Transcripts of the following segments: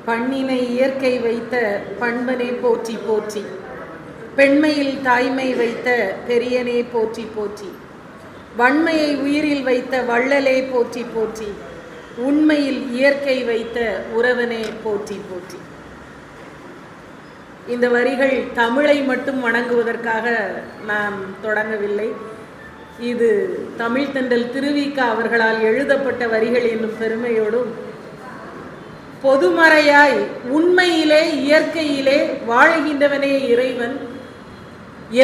பண்ணினை இயற்கை வைத்த பண்பனே போற்றி போற்றி, பெண்மையில் தாய்மை வைத்த பெரியனே போற்றி போற்றி, வன்மையை உயிரில் வைத்த வள்ளலே போற்றி போற்றி, உண்மையில் இயற்கை வைத்த உறவனே போற்றி போற்றி. இந்த வரிகள் தமிழை மட்டும் வணங்குவதற்காக நான் தொடங்கவில்லை. இது தமிழ் தென்றல் திருவிக அவர்களால் எழுதப்பட்ட வரிகள் என்னும் பெருமையோடும், பொதுமறையாய் உண்மையிலே இயற்கையிலே வாழுகின்றவனே இறைவன்,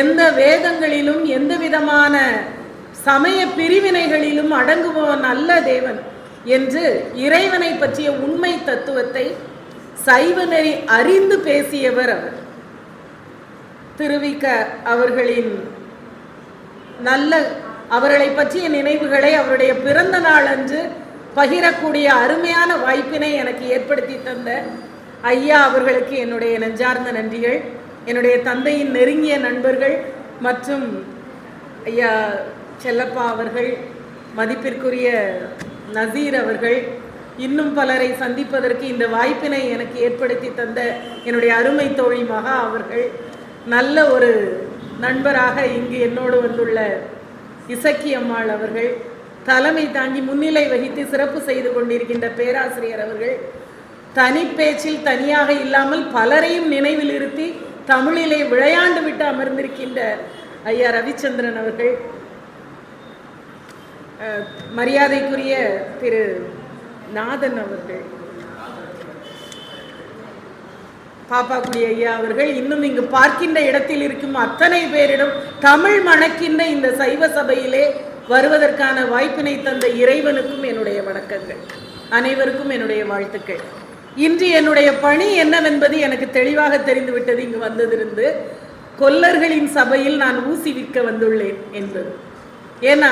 எந்த வேதங்களிலும் எந்த விதமான சமய பிரிவினைகளிலும் அடங்குபவன் அல்ல தேவன் என்று இறைவனை பற்றிய உண்மை தத்துவத்தை சைவ நெறி அறிந்து பேசியவர் அவர். திருவிக அவர்களின் அவர்களை பற்றிய நினைவுகளை அவருடைய பிறந்த நாள் அன்று பகிரக்கூடிய அருமையான வாய்ப்பினை எனக்கு ஏற்படுத்தி தந்த ஐயா அவர்களுக்கு என்னுடைய நெஞ்சார்ந்த நன்றிகள். என்னுடைய தந்தையின் நெருங்கிய நண்பர்கள் மற்றும் ஐயா செல்லப்பா அவர்கள், மதிப்பிற்குரிய நசீர் அவர்கள், இன்னும் பலரை சந்திப்பதற்கு இந்த வாய்ப்பினை எனக்கு ஏற்படுத்தி தந்த என்னுடைய அருமை தோழி மகா அவர்கள், நல்ல ஒரு நண்பராக இங்கு என்னோடு வந்துள்ள இசக்கி அம்மாள் அவர்கள், தலைமை தாங்கி முன்னிலை வகித்து சிறப்பு செய்து கொண்டிருக்கின்ற பேராசிரியர் அவர்கள், தனி பேச்சில் தனியாக இல்லாமல் பலரையும் நினைவில் இருத்தி தமிழிலே விளையாண்டு விட்டு அமர்ந்திருக்கின்ற ஐயா ரவிச்சந்திரன் அவர்கள், மரியாதைக்குரிய திரு நாதன் அவர்கள், பாப்பாக்குடி ஐயா அவர்கள், இன்னும் இங்கு பார்க்கின்ற இடத்தில் இருக்கும் அத்தனை பேரிடம் தமிழ் மணக்கின்ற இந்த சைவ சபையிலே வருவதற்கான வாய்ப்பினை தந்த இறைவனுக்கும் என்னுடைய வணக்கங்கள். அனைவருக்கும் என்னுடைய வாழ்த்துக்கள். இன்று என்னுடைய பணி என்னவென்பது எனக்கு தெளிவாக தெரிந்துவிட்டது. இங்கு வந்ததிருந்து கொல்லர்களின் சபையில் நான் ஊசி விற்க வந்துள்ளேன் என்பது. ஏன்னா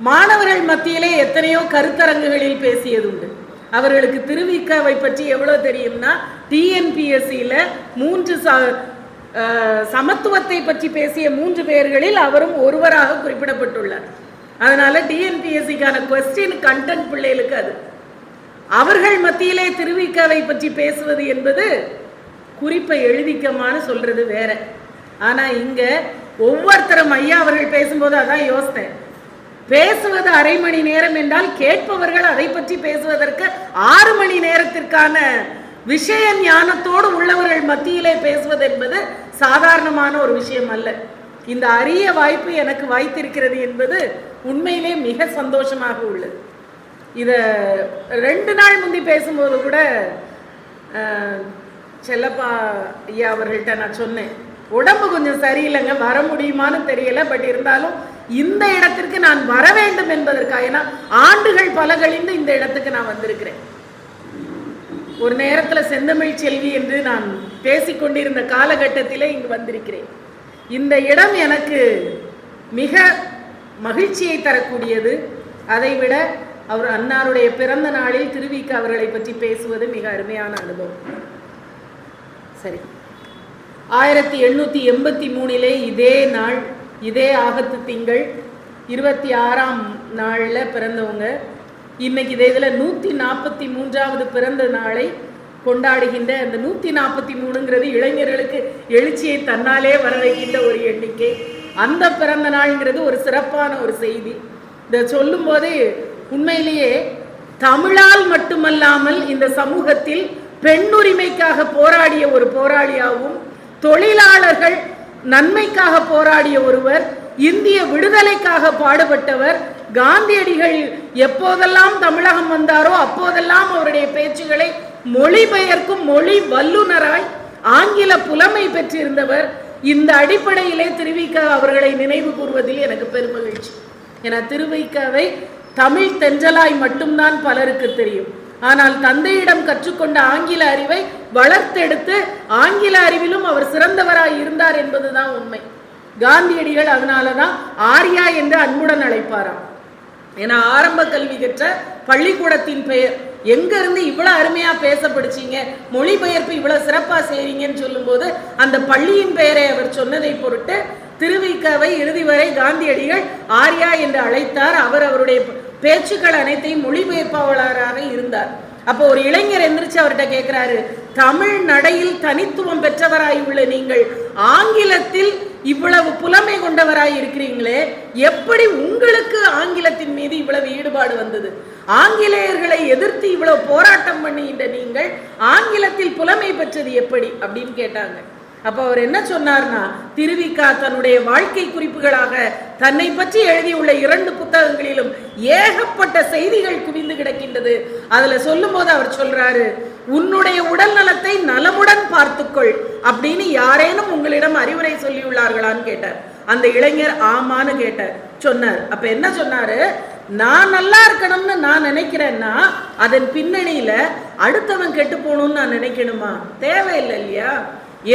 மாணவர்கள் மத்தியிலே எத்தனையோ கருத்தரங்குகளில் பேசியதுண்டு. அவர்களுக்கு திருவிக்காவை பற்றி எவ்வளோ தெரியும்னா, டிஎன்பிஎஸ்சியில் 3 சமத்துவத்தை பற்றி பேசிய 3 பேர்களில் அவரும் ஒருவராக குறிப்பிடப்பட்டுள்ளார். அதனால டிஎன்பிஎஸ்சிக்கான கொஸ்டின் கண்டென்ட் பிள்ளைகளுக்கு அது. அவர்கள் மத்தியிலே திருவிக்காவை பற்றி பேசுவது என்பது குறிப்பை எழுதிக்கமான்னு சொல்றது வேற. ஆனா இங்க ஒவ்வொருத்தரும் ஐயா அவர்கள் பேசும்போது அதான் யோசித்தேன். பேசுவது அரை மணி நேரம் என்றால் கேட்பவர்கள் அதை பற்றி பேசுவதற்கு 6 மணி நேரத்திற்கான விஷய ஞானத்தோடு உள்ளவர்கள் மத்தியிலே பேசுவது என்பது சாதாரணமான ஒரு விஷயம் அல்ல. இந்த அரிய வாய்ப்பு எனக்கு வாய்த்திருக்கிறது என்பது உண்மையிலே மிக சந்தோஷமாக உள்ளது. இதை 2 நாள் முந்தி பேசும்போது கூட செல்லப்பா ஐயா அவர்கள்ட்ட நான் சொன்னேன், உடம்பு கொஞ்சம் சரியில்லைங்க, வர முடியுமான்னு தெரியல, பட் இருந்தாலும் இந்த இடத்திற்கு நான் வர வேண்டும் என்பதற்காக, ஏன்னா ஆண்டுகள் பல கழிந்து இந்த இடத்துக்கு நான் வந்திருக்கிறேன். ஒரு நேரத்தில் செந்தமிழ் செல்வி என்று நான் பேசிக்கொண்டிருந்த காலகட்டத்திலே இங்கு வந்திருக்கிறேன். இந்த இடம் எனக்கு மிக மகிழ்ச்சியை தரக்கூடியது. அதைவிட அவர் அன்னாருடைய பிறந்த நாளில் திருவிக அவர்களை பற்றி பேசுவது மிக அருமையான அனுபவம். சரி, 1883 இதே நாள், இதே ஆகத்து திங்கள் 26ஆம் நாளில் பிறந்தவங்க. இன்னைக்கு இதே இதில் 143வது பிறந்த நாளை கொண்டாடுகின்ற அந்த 143ங்கிறது இளைஞர்களுக்கு எழுச்சியை தன்னாலே வர வைக்கின்ற ஒரு எண்ணிக்கை. அந்த பிறந்த நாள்ங்கிறது ஒரு சிறப்பான ஒரு செய்தி. இதை சொல்லும் போதே உண்மையிலேயே தமிழால் மட்டுமல்லாமல் இந்த சமூகத்தில் பெண்ணுரிமைக்காக போராடிய ஒரு போராளியாகவும், தொழிலாளர்கள் நன்மைக்காக போராடிய ஒருவர், இந்திய விடுதலைக்காக பாடுபட்டவர், காந்தியடிகள் எப்போதெல்லாம் தமிழகம் வந்தாரோ அப்போதெல்லாம் அவருடைய பேச்சுகளை மொழிபெயர்க்கும் மொழி வல்லுநராய் ஆங்கில புலமை பெற்றிருந்தவர். இந்த அடிப்படையிலே திருவிக அவர்களை நினைவு கூறுவதில் எனக்கு பெருமகிழ்ச்சி. என திருவிகாவை தமிழ் தென்றலாய் மட்டும்தான் பலருக்கு தெரியும். ஆனால் தந்தையிடம் கற்றுக்கொண்ட ஆங்கில அறிவை வளர்த்தெடுத்து ஆங்கில அறிவிலும் அவர் சிறந்தவராய் இருந்தார் என்பதுதான் உண்மை. காந்தியடிகள் அதனாலதான் ஆர்யா என்று அன்புடன் அழைப்பாராம். ஏன்னா ஆரம்ப கல்வி கற்ற பள்ளிக்கூடத்தின் பெயர். எங்க இருந்து இவ்வளவு அருமையா பேச படிச்சீங்க, மொழிபெயர்ப்பு இவ்வளவு சிறப்பா செய்வீங்கன்னு சொல்லும் போது அந்த பள்ளியின் பெயரை அவர் சொன்னதை பொருட்டு திருவிகாவை இறுதி வரை காந்தியடிகள் ஆர்யா என்று அழைத்தார். அவர் அவருடைய பேச்சுக்கள் அனைத்தையும் மொழிபெயர்ப்பாளராக இருந்தார். அப்போ ஒரு இளைஞர் எந்திரிச்சு அவர்கிட்ட கேட்கிறாரு, தமிழ் நடையில் தனித்துவம் பெற்றவராய் உள்ள நீங்கள் ஆங்கிலத்தில் இவ்வளவு புலமை கொண்டவராய் இருக்கிறீங்களே, எப்படி உங்களுக்கு ஆங்கிலத்தின் மீது இவ்வளவு ஈடுபாடு வந்தது? ஆங்கிலேயர்களை எதிர்த்து இவ்வளவு போராட்டம் பண்ணுகின்ற நீங்கள் ஆங்கிலத்தில் புலமை பெற்றது எப்படி அப்படின்னு கேட்டாங்க. அப்ப அவர் என்ன சொன்னார்னா, திருவிக்கா தன்னுடைய வாழ்க்கை குறிப்புகளாக தன்னை பற்றி எழுதியுள்ள 2 புத்தகங்களிலும் ஏகப்பட்ட செய்திகள் குவிந்து கிடக்கின்றது. அதுல சொல்லும் போது அவர் சொல்றாரு, உன்னுடைய உடல் நலத்தை நலமுடன் பார்த்துக்கொள் அப்படின்னு யாரேனும் உங்களிடம் அறிவுரை சொல்லியுள்ளார்களான்னு கேட்டார். அந்த இளைஞர் ஆமான்னு கேட்டார், சொன்னார். அப்ப என்ன சொன்னாரு, நான் நல்லா இருக்கணும்னு நான் நினைக்கிறேன்னா அதன் பின்னணியில அடுத்தவன் கெட்டு போகணும்னு நான் நினைக்கணுமா? தேவையில்லை இல்லையா?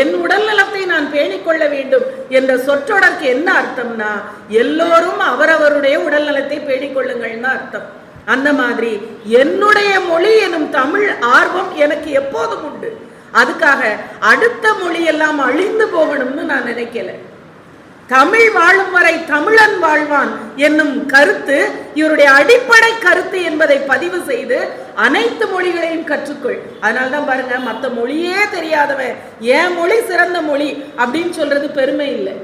என் உடல் நலத்தை நான் பேணிக்கொள்ள வேண்டும் என்ற சொற்றொடருக்கு என்ன அர்த்தம்னா, எல்லோரும் அவரவருடைய உடல் நலத்தை பேணிக்கொள்ளுங்கள்னு அர்த்தம். அந்த மாதிரி என்னுடைய மொழி எனும் தமிழ் ஆர்வம் எனக்கு எப்போதும் உண்டு. அதுக்காக அடுத்த மொழி எல்லாம் அழிந்து போகணும்னு நான் நினைக்கல. தமிழ் வாழும் வரை தமிழன் வாழ்வான் என்னும் கருத்து இவருடைய அடிப்படை கருத்து என்பதை பதிவு செய்து அனைத்து மொழிகளையும் கற்றுக்கொள். அதனால்தான் பாருங்க, மற்ற மொழியே தெரியாதவன் என் மொழி சிறந்த மொழி அப்படின்னு சொல்றது பெருமை இல்லை.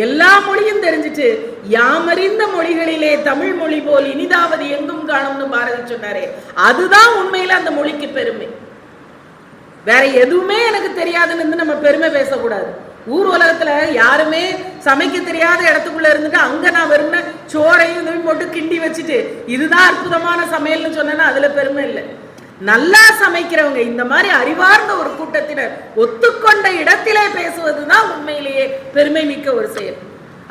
எல்லா மொழியும் தெரிஞ்சிட்டு யாமறிந்த மொழிகளிலே தமிழ் மொழி போல் இனிதாவது எங்கும் காணும்னு பாரதி சொன்னாரே, அதுதான் உண்மையில அந்த மொழிக்கு பெருமை. வேற எதுவுமே எனக்கு தெரியாதுன்னு நம்ம பெருமை பேசக்கூடாது. ஊர் உலகத்துல யாருமே சமைக்க தெரியாத இடத்துக்குள்ள இருந்துட்டு அங்க நான் வெறும் சோறையும் போட்டு கிண்டி வச்சுட்டு இதுதான் அற்புதமான சமையல்னு சொன்னா அதுல பெருமை இல்லை. நல்லா சமைக்கிறவங்க இந்த மாதிரி அறிவார்ந்த ஒரு கூட்டத்தினர் ஒத்துக்கொண்ட இடத்திலே பேசுவதுதான் உண்மையிலேயே பெருமை மிக்க ஒரு செயல்.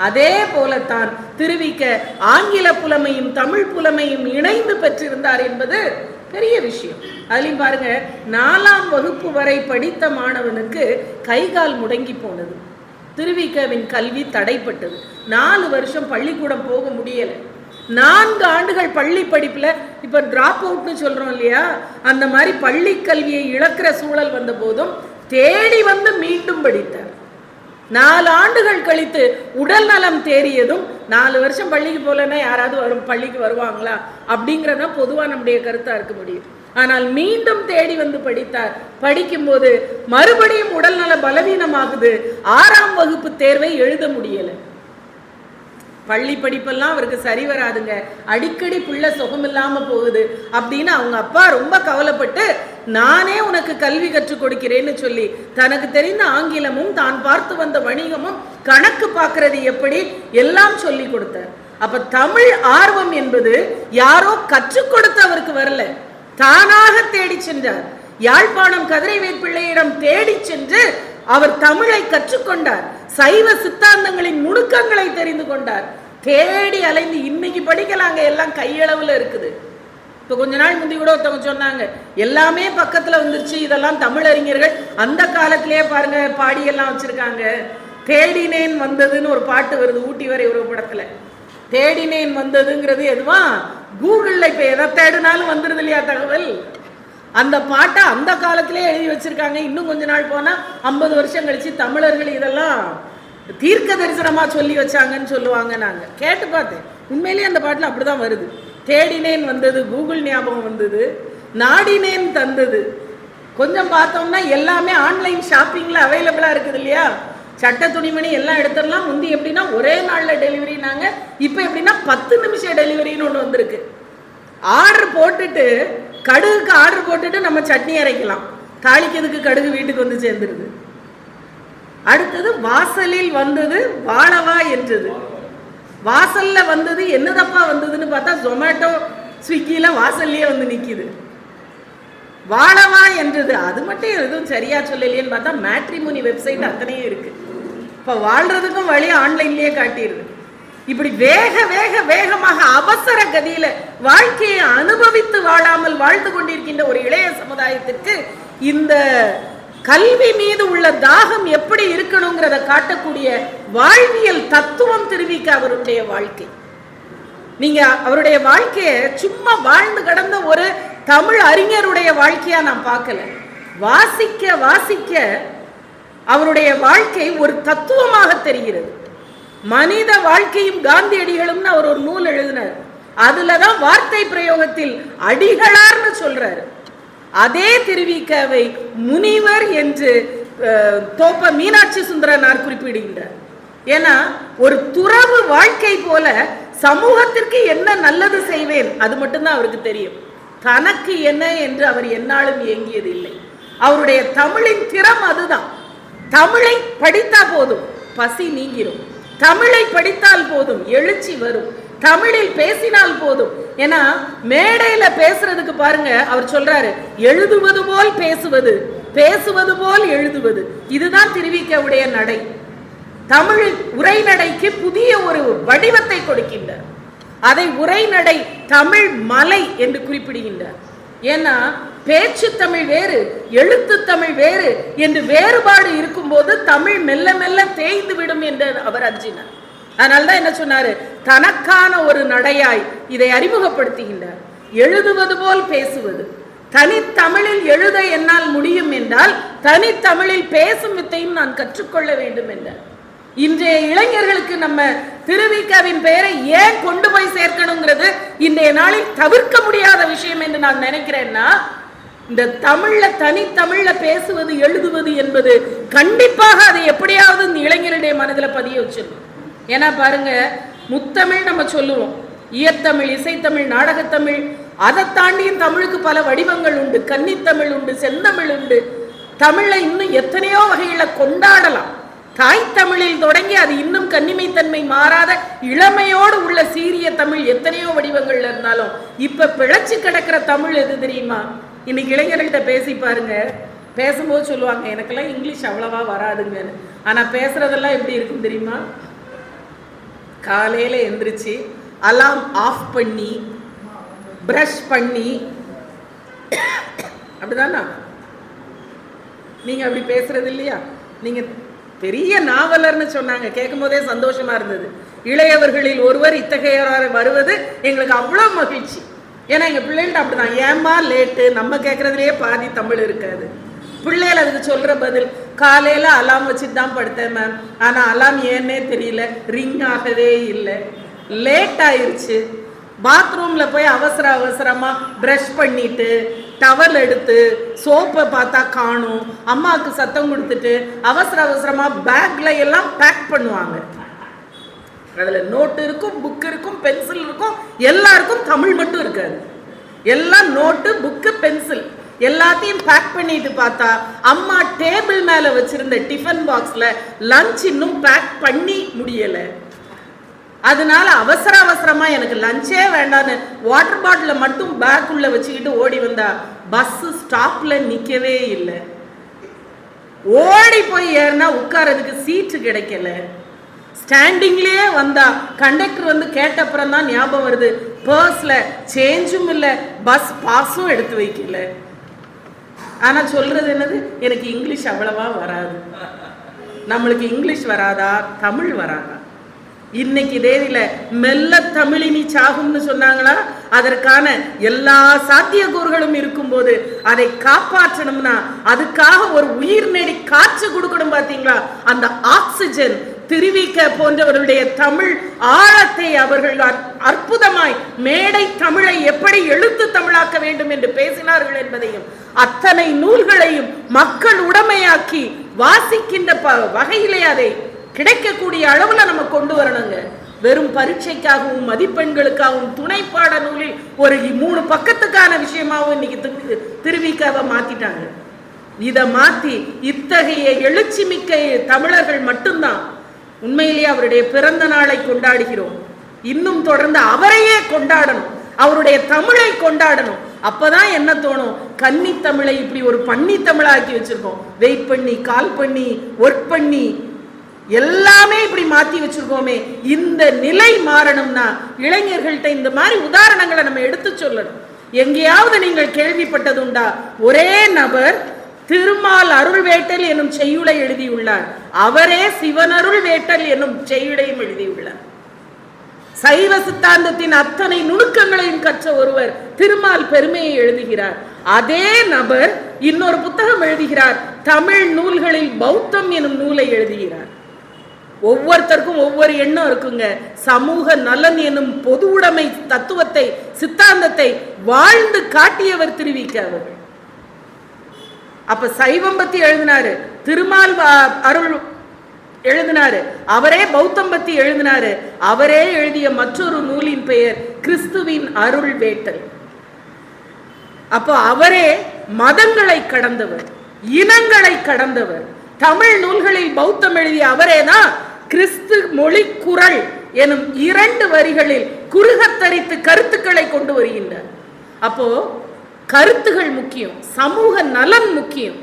அதே போலத்தான் திருவிக்க ஆங்கில புலமையும் தமிழ் புலமையும் இணைந்து பெற்றிருந்தார் என்பது பெரிய விஷயம். அதுலயும் பாருங்க, 4ஆம் வகுப்பு வரை படித்த மாணவனுக்கு கைகால் முடங்கி போனது. திருவிக்கவின் கல்வி தடைப்பட்டது. 4 வருஷம் பள்ளிக்கூடம் போக முடியல. 4 ஆண்டுகள் பள்ளி படிப்புல இப்ப டிராப் அவுட்னு சொல்றோம் இல்லையா, அந்த மாதிரி பள்ளி கல்வியை இழக்கிற சூழல் வந்த போதும் தேடி வந்து மீண்டும் படித்தார். 4 ஆண்டுகள் கழித்து உடல் நலம் தேறியதும் 4 வருஷம் பள்ளிக்கு போலன்னா யாராவது பள்ளிக்கு வருவாங்களா அப்படிங்கிறத பொதுவா நம்முடைய கருத்தா இருக்க முடியும். ஆனால் மீண்டும் தேடி வந்து படித்தார். படிக்கும்போது மறுபடியும் உடல் நல பலவீனமாகுது. 6ஆம் வகுப்பு தேர்வை எழுத முடியல. பள்ளி படிப்பெல்லாம் அவருக்கு சரி வராதுங்க, அடிக்கடி புள்ள சுகமில்லாம போகுது அப்படின்னு அவங்க அப்பா ரொம்ப கவலைப்பட்டு, நானே உனக்கு கல்வி கற்றுக் கொடுக்கிறேன்னு சொல்லி தனக்கு தெரிந்த ஆங்கிலமும் தான் பார்த்து வந்த வணிகமும் கணக்கு பார்க்கறது எப்படி எல்லாம் சொல்லி கொடுத்தார். அப்ப தமிழ் ஆர்வம் என்பது யாரோ கற்றுக் கொடுத்து அவருக்கு வரல, தானாக தேடி சென்றார். யாழ்ப்பாணம் கதிரைவேற் பிள்ளையிடம் தேடி சென்று அவர் தமிழை கற்றுக்கொண்டார். சைவ சித்தாந்தங்களின் நுணுக்கங்களை தெரிந்து கொண்டார். தேடி அலைந்து இன்னைக்கு படிக்கலாங்க, எல்லாம் கையளவுல இருக்குது. இப்போ கொஞ்ச நாள் முந்தி கூட ஒருத்தவங்க சொன்னாங்க, எல்லாமே பக்கத்துல வந்துருச்சு, இதெல்லாம் தமிழறிஞர்கள் அந்த காலத்திலேயே பாருங்க பாடியெல்லாம் வச்சிருக்காங்க. தேடினேன் வந்ததுன்னு ஒரு பாட்டு வருது ஊட்டி வரை ஒரு படத்துல. தேடினேன் வந்ததுங்கிறது எதுவா, கூகுள்ல இப்ப எதை தேடினாலும் வந்துருது இல்லையா தகவல். அந்த பாட்டை அந்த காலத்திலே எழுதி வச்சிருக்காங்க. இன்னும் கொஞ்ச நாள் போனா 50 வருஷம் கழிச்சு தமிழர்கள் இதெல்லாம் தீர்க்க தரிசனமா சொல்லி வச்சாங்கன்னு சொல்லுவாங்க. நாங்க கேட்டு பார்த்தேன், உண்மையிலேயே அந்த பாட்டுல அப்படிதான் வருது. தேடினேன் வந்தது, கூகுள் ஞாபகம் வந்தது, நாடினேன் தந்தது. கொஞ்சம் பார்த்தோம்னா எல்லாமே ஆன்லைன் ஷாப்பிங்ல அவைலபிளா இருக்குது இல்லையா. சட்ட துணிமணி எல்லாம் எடுத்துடலாம். முந்தி எப்படின்னா ஒரே நாள்ல டெலிவரினாங்க, இப்ப எப்படின்னா 10 நிமிஷம் டெலிவரின்னு ஒன்று வந்திருக்கு. ஆர்டர் போட்டுட்டு கடுகுக்கு ஆர்டர் போட்டுட்டு நம்ம சட்னி அரைக்கலாம், தாளிக்கிறதுக்கு கடுகு வீட்டுக்கு வந்து சேர்ந்துருது. அடுத்தது வாசலில் வந்தது வாழவா என்றது. வாசல்ல வந்தது என்னதப்பா வந்ததுன்னு பார்த்தா ஜொமேட்டோ ஸ்விக்கில வாசல்லையே வந்து நிக்குது. வாழவா என்றது அது மட்டும் எதுவும் சரியா சொல்லலையேன்னு பார்த்தா மேட்ரிமோனி வெப்சைட் அத்தனையும் இருக்கு. இப்ப வாழ்றதுக்கும் வழி ஆன்லைன்லயே காட்டிடுது. இப்படி வேக வேக வேகமாக அவசர கதியில வாழ்க்கையை அனுபவித்து வாழாமல் வாழ்ந்து கொண்டிருக்கின்ற ஒரு இளைய சமுதாயத்திற்கு இந்த கல்வி மீது உள்ள தாகம் எப்படி இருக்கணுங்கிறத காட்டக்கூடிய வாழ்வியல் தத்துவம் திருவிக்க அவருடைய வாழ்க்கை. நீங்க அவருடைய வாழ்க்கையை சும்மா வாழ்ந்து கடந்த ஒரு தமிழ் அறிஞருடைய வாழ்க்கையா நான் பார்க்கல. வாசிக்க வாசிக்க அவருடைய வாழ்க்கை ஒரு தத்துவமாக தெரிகிறது. மனித வாழ்க்கையும் காந்தியடிகளும் அவர் ஒரு நூல் எழுதினார். அதுலதான் வார்த்தை பிரயோகத்தில் அடிகளார்னு சொல்றாரு. அதே திருவிக்கவை முனிவர் என்று தோப்ப மீனாட்சி சுந்தரனார் குறிப்பிடுகின்றார். ஏன்னா ஒரு துறவு வாழ்க்கை போல சமூகத்திற்கு என்ன நல்லது செய்வேன் அது மட்டும்தான் அவருக்கு தெரியும். தனக்கு என்ன என்று அவர் என்னாலும் இயங்கியது இல்லை. அவருடைய தமிழின் திறம் அதுதான். தமிழை படித்தா போதும் பசி நீங்கிரும், தமிழை படித்தால் போதும் எழுச்சி வரும், தமிழில் பேசினால் போதும். ஏன்னா மேடையில பேசுறதுக்கு பாருங்க, அவர் சொல்றாரு எழுதுவது போல் பேசுவது, பேசுவது போல் எழுதுவது. இதுதான் திருவிக்கவுடைய நடை. தமிழ் உரைநடைக்கு புதிய ஒரு வடிவத்தை கொடுக்கின்றார். அதை உரைநடை தமிழ் மலை என்று குறிப்பிடுகின்றார். ஏன்னா பேச்சு தமிழ் வேறு, எழுத்து தமிழ் வேறு என்று வேறுபாடு இருக்கும் போது தமிழ் மெல்ல மெல்ல தேய்ந்து விடும் என்று அவர் அஞ்சினார். அதனால்தான் என்ன சொன்னாரு, தனக்கான ஒரு நடையாய் இதை அறிமுகப்படுத்துகின்றார். எழுதுவது போல் பேசுவது, தனித்தமிழில் எழுத என்னால் முடியும் என்றால் தனித்தமிழில் பேசும் வித்தையும் நான் கற்றுக்கொள்ள வேண்டும் என்றார். இன்றைய இளைஞர்களுக்கு நம்ம திருவிக்கவின் பெயரை ஏன் கொண்டு போய் சேர்க்கணுங்கிறது இன்றைய நாளில் தவிர்க்க முடியாத விஷயம் என்று நான் நினைக்கிறேன்னா, இந்த தமிழ்ல தனித்தமிழ்ல பேசுவது எழுதுவது என்பது கண்டிப்பாக அதை எப்படியாவது இந்த இளைஞருடைய மனதில் பதிய வச்சிடணும். ஏன்னா பாருங்க, முத்தமிழ் நம்ம சொல்லுவோம், இயத்தமிழ், இசைத்தமிழ், நாடகத்தமிழ், அதை தாண்டியும் தமிழுக்கு பல வடிவங்கள் உண்டு. கன்னித்தமிழ் உண்டு, செந்தமிழ் உண்டு. தமிழை இன்னும் எத்தனையோ வகையில கொண்டாடலாம். தாய் தமிழில் தொடங்கி அது இன்னும் கன்னிமைத்தன்மை மாறாத இளமையோடு உள்ள சீரிய தமிழ் எத்தனையோ வடிவங்கள் இருந்தாலும் இப்ப பிழைச்சு கிடக்கிற தமிழ் எது தெரியுமா? இன்னைக்கு இளைஞர்கள்ட்ட பேசி பாருங்க, பேசும்போது சொல்லுவாங்க எனக்கெல்லாம் இங்கிலீஷ் அவ்வளவா வராதுங்கன்னு. ஆனா பேசுறதெல்லாம் எப்படி இருக்கும் தெரியுமா? காலையில எந்திரிச்சு அலாம் ஆஃப் பண்ணி பிரஷ் பண்ணி, அப்படிதானா? நீங்க அப்படி பேசுறது இல்லையா? நீங்க பெரிய நாவலர்னு சொன்னாங்க, கேட்கும் போதே சந்தோஷமா இருந்தது. இளையவர்களில் ஒருவர் இத்தகையவராக வருவது எங்களுக்கு அவ்வளோ மகிழ்ச்சி. ஏன்னா எங்க பிள்ளைகள்ட்ட அப்படிதான், ஏமா லேட்டு, நம்ம கேட்கறதுலயே பாதி தமிழ் இருக்காது. பிள்ளைகள் அதுக்கு சொல்ற பதில், காலையில அலாம் வச்சுட்டு தான் படுத்தேன் மேம், ஆனா அலாம் ஏன்னே தெரியல, ரிங் ஆகவே இல்லை, லேட் ஆயிருச்சு, பாத்ரூம்ல போய் அவசர அவசரமா பிரஷ் பண்ணிட்டு டவல் எடுத்து சோப்பை பார்த்தா காணும், அம்மாவுக்கு சத்தம் கொடுத்துட்டு அவசர அவசரமா பேக்ல எல்லாம் பேக் பண்ணுவாங்க. அதுல நோட்டு இருக்கும், புக் இருக்கும், பென்சில் இருக்கும். எல்லாருக்கும் தமிழ் மட்டும் இருக்காது. எல்லாம் நோட்டு, புக்கு, பென்சில் எல்லாத்தையும் பேக் பண்ணிட்டு பார்த்தா அம்மா டேபிள் மேல வச்சிருந்த டிஃபன் பாக்ஸ்ல லஞ்ச் இன்னும் பேக் பண்ணி முடியல. அதனால அவசர அவசரமா எனக்கு லஞ்சே வேண்டான்னு வாட்டர் பாட்டில மட்டும் பேக் உள்ள வச்சுக்கிட்டு ஓடி வந்தா பஸ் ஸ்டாப்ல நிக்கவே இல்லை. ஓடி போய் ஏறினா உட்காரதுக்கு சீட்டு கிடைக்கல. ஸ்டாண்டிங்லயே வந்தா கண்டக்டர் வந்து கேட்டப்புறம் தான் ஞாபகம் வருது, பர்ஸ்ல சேஞ்சும் இல்லை, பஸ் பாஸும் எடுத்து வைக்கல. ஆனா சொல்றது என்னது, எனக்கு இங்கிலீஷ் அவ்வளவா வராது. நம்மளுக்கு இங்கிலீஷ் வராதா, தமிழ் வராதா? இன்னைக்கு தேதியில மெல்ல தமிழினி சாகும்னு சொன்னாங்களா, அதற்கான எல்லா சாத்தியக்கூறுகளும் இருக்கும்போது அதை காப்பாற்றணும்னா அதுக்காக ஒரு உயிர் நெடி காற்று கொடுக்கணும். பாத்தீங்களா, அந்த ஆக்சிஜன் திருவிக்க போன்றவர்களுடைய தமிழ் ஆழத்தை அவர்கள் அற்புதமாய் மேடை தமிழை எப்படி எழுத்து தமிழாக்க வேண்டும் என்று பேசினார்கள் என்பதையும் அத்தனை நூல்களையும் மக்கள் உடைமையாக்கி வாசிக்கின்ற வகையிலே அதை கிடைக்கக்கூடிய அளவுல நம்ம கொண்டு வரணுங்க. வெறும் பரீட்சைக்காகவும் மதிப்பெண்களுக்காகவும் துணைப்பாட நூலில் ஒரு 3 பக்கத்துக்கான விஷயமாகவும் இன்னைக்கு திருவிக்காவை மாத்திட்டாங்க. இதை மாத்தி இத்தகைய எழுச்சி மிக்க தமிழர்கள் மட்டும்தான் உண்மையிலேயே அவருடைய பிறந்த நாளை கொண்டாடுகிறோம். இன்னும் தொடர்ந்து அவரையே கொண்டாடணும், அவருடைய தமிழை கொண்டாடணும். அப்பதான் என்ன தோணும், கன்னி தமிழை இப்படி ஒரு பண்ணி தமிழாக்கி வச்சிருக்கோம். வெயிட் பண்ணி, கால் பண்ணி, ஒர்க் பண்ணி எல்லாமே இப்படி மாத்தி வச்சிருக்கோமே. இந்த நிலை மாறணும்னா இளைஞர்கள்ட்ட இந்த மாதிரி உதாரணங்களை நம்ம எடுத்து சொல்லணும். எங்கேயாவது நீங்கள் கேள்விப்பட்டதுண்டா, ஒரே நபர் திருமால் அருள் வேட்டல் என்னும் செய்யுளை எழுதியுள்ளார், அவரே சிவனருள் வேட்டல் என்னும் செய்யுளையும் எழுதியுள்ளார். சைவ சித்தாந்தத்தின் அத்தனை நுணுக்கங்களையும் கற்ற ஒருவர் திருமால் பெருமையை எழுதுகிறார். அதே நபர் இன்னொரு புத்தகம் எழுதுகிறார், தமிழ் நூல்களில் பௌத்தம் எனும் நூலை எழுதுகிறார். ஒவ்வொருத்தருக்கும் ஒவ்வொரு எண்ணம் இருக்குங்க. சமூக நலன் எனும் பொது உடைமை தத்துவத்தை, சித்தாந்தத்தை வாழ்ந்து காட்டியவர் திருவிக்க அவர்கள். அப்ப சைவம் பத்தி எழுதினாரு, திருமால் அருள் எழுதினாரு, அவரே பௌத்தம் பத்தி எழுதினாரு. அவரே எழுதிய மற்றொரு நூலின் பெயர் கிறிஸ்துவின் அருள் வேட்டல். அப்போ அவரே மதங்களை கடந்தவர், இனங்களை கடந்தவர். தமிழ் நூல்களில் பௌத்தம் எழுதிய அவரேதான் கிறிஸ்து மொழி குறள் எனும் 2 வரிகளில் குறுகத்தரித்து கருத்துக்களை கொண்டு வருகின்றார். அப்போ கருத்துகள் முக்கியம், சமூக நலன் முக்கியம்.